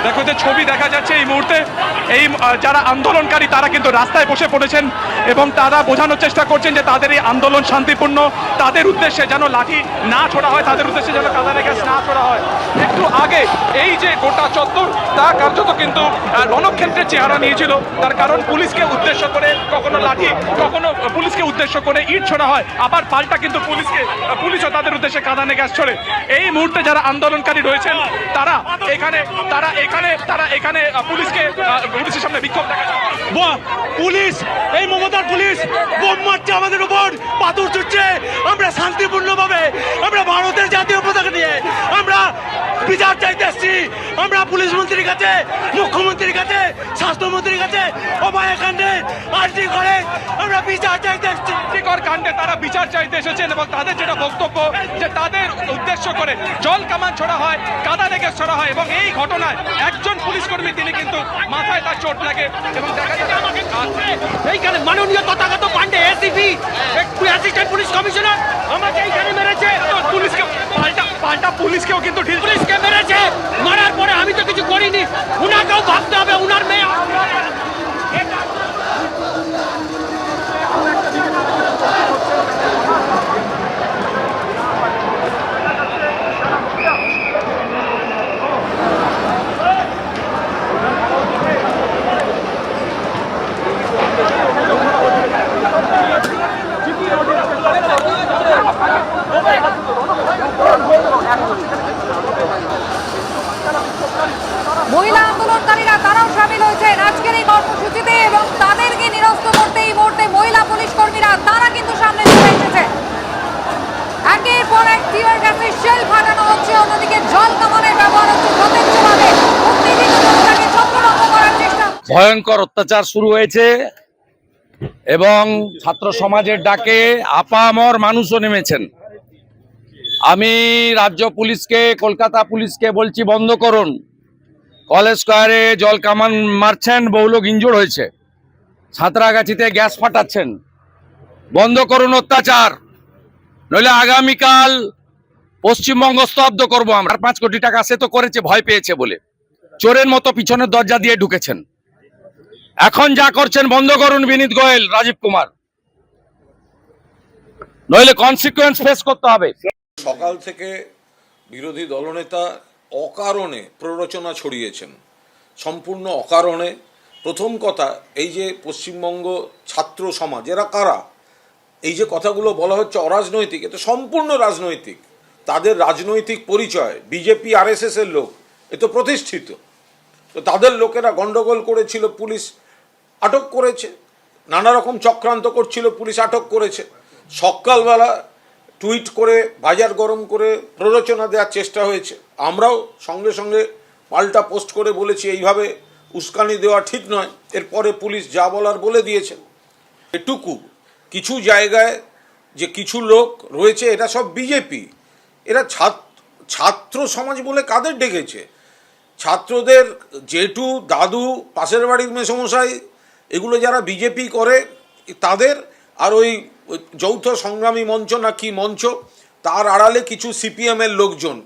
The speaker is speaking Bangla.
দেখো যে ছবি দেখা যাচ্ছে এই মুহূর্তে, এই যারা আন্দোলনকারী তারা কিন্তু রাস্তায় বসে পড়েছেন এবং তারা বোঝানোর চেষ্টা করছেন যে তাদের এই আন্দোলন শান্তিপূর্ণ, তাদের উদ্দেশ্যে যেন লাঠি না ছোড়া হয়, তাদের উদ্দেশ্যে যেন কাঁদানে গ্যাস না ছোড়া হয়। একটু আগে এই যে গোটা চত্বর তা কার্যত কিন্তু রণক্ষেত্রের চেহারা নিয়েছিল, তার কারণ পুলিশকে উদ্দেশ্য করে কখনো লাঠি, কখনো পুলিশকে উদ্দেশ্য করে ইট ছোড়া হয়, আবার পাল্টা কিন্তু পুলিশও তাদের উদ্দেশ্যে কাঁদানে গ্যাস ছোড়ে। এই মুহূর্তে যারা আন্দোলনকারী রয়েছেন তারা এখানে পুলিশের সামনে বিক্ষোভ দেখা যায়। পুলিশ, এই মমতার পুলিশ বোম মারছে আমাদের উপর, পাথর ছুটছে। আমরা শান্তিপূর্ণভাবে, আমরা ভারতের জাতীয় পতাকা নিয়ে আমরা বিচার চাইতে এসেছি। আমরা পুলিশ মন্ত্রীর কাছে, মুখ্যমন্ত্রীর কাছে, স্বাস্থ্যমন্ত্রীর কাছে অভয় কাণ্ডে আর্জি করে আমরা বিচার চাইতে এসেছি। কাণ্ডে তারা বিচার চাইতে এসেছেন এবং তাদের যেটা বক্তব্য যে তাদের উদ্দেশ্য করে জল কামান ছোড়া হয়, কাঁদানে গ্যাস ছোড়া হয় এবং এই ঘটনায় একজন পুলিশ কর্মী তিনি কিন্তু মাথায় তার চোট লাগে এবং দেখা যায় এইখানে মাননীয় Tathagata Pandey ACP assistant police commissioner আমাকে এইখানে মেরেছে। পুলিশকে পাল্টা পুলিশকেও কিন্তু পুলিশকে মেরেছে। মারার পরে আমি তো কিছু করিনি, উনাকেও ভাবতে হবে, উনার মেয়ে। মহিলা আন্দোলনকারীরা তারাও সামিল হয়েছেন আজকের এই কর্মসূচিতে এবং তাদেরকে নিরস্ত করতে এই মুহূর্তে মহিলা পুলিশ কর্মীরা তারা কিন্তু সামনে চলে এসেছে। একের পর এক টিয়ার গ্যাসের শেল ফাটানো হচ্ছে, অন্যদিকে জল কামানের ব্যবহার হচ্ছে যথেচ্ছভাবে। উত্তেজিত জনতাকে ছত্রভঙ্গ করার চেষ্টা। ভয়ঙ্কর অত্যাচার শুরু হয়েছে এবং ছাত্র সমাজের ডাকে আপামর মানুষও নেমেছেন। আমি রাজ্য পুলিশকে, কলকাতা পুলিশকে বলছি বন্ধ করুন। কলেজ স্কোয়ারে জল কামান মারছেন, বহু লোক ইনজুর্ড হয়েছে। সাঁতরাগাছিতে গ্যাস ফাটাচ্ছেন, বন্ধ করুন অত্যাচার, নইলে আগামীকাল পশ্চিমবঙ্গ স্তব্ধ করবো আমরা। 5 কোটি টাকা সে তো করেছে ভয় পেয়েছে বলে, চোরের মতো পিছনের দরজা দিয়ে ঢুকেছেন। এখন যা করছেন বন্ধ করুন বিনীত গোয়েল, রাজীব কুমার, নইলে কনসিকুয়েন্স ফেস করতে হবে। সকাল থেকে বিরোধী দলনেতা অকারণে প্ররোচনা ছড়িয়েছেন, সম্পূর্ণ অকারণে। প্রথম কথা, এই যে পশ্চিমবঙ্গ ছাত্র সমাজ এরা কারা, এই যে কথাগুলো বলা হচ্ছে অরাজনৈতিক, এটা সম্পূর্ণ রাজনৈতিক। তাদের রাজনৈতিক পরিচয় বিজেপি আরএসএস এর লোক, এ তো প্রতিষ্ঠিত। তো তাদের লোকেরা গন্ডগোল করেছিল, পুলিশ আটক করেছে, নানা রকম চক্রান্ত করছিল, পুলিশ আটক করেছে। সকালবেলা টুইট করে বাজার গরম করে প্ররোচনা দেওয়ার চেষ্টা হয়েছে। আমরাও সঙ্গে সঙ্গে পাল্টা পোস্ট করে বলেছি এইভাবে উস্কানি দেওয়া ঠিক নয়। এরপরে পুলিশ যা বলার বলে দিয়েছে। এটুকু কিছু জায়গায় যে কিছু লোক রয়েছে এরা সব বিজেপি, এরা ছাত্র সমাজ বলে কাদের ডেকেছে? ছাত্রদের জেঠু, দাদু, পাশের বাড়ির মেসমশাই, এগুলো যারা বিজেপি করে তাদের, আর ওই যৌথ সংগ্রামী মঞ্চ না কি মঞ্চ, তার আড়ালে কিছু সিপিএম এর লোকজন।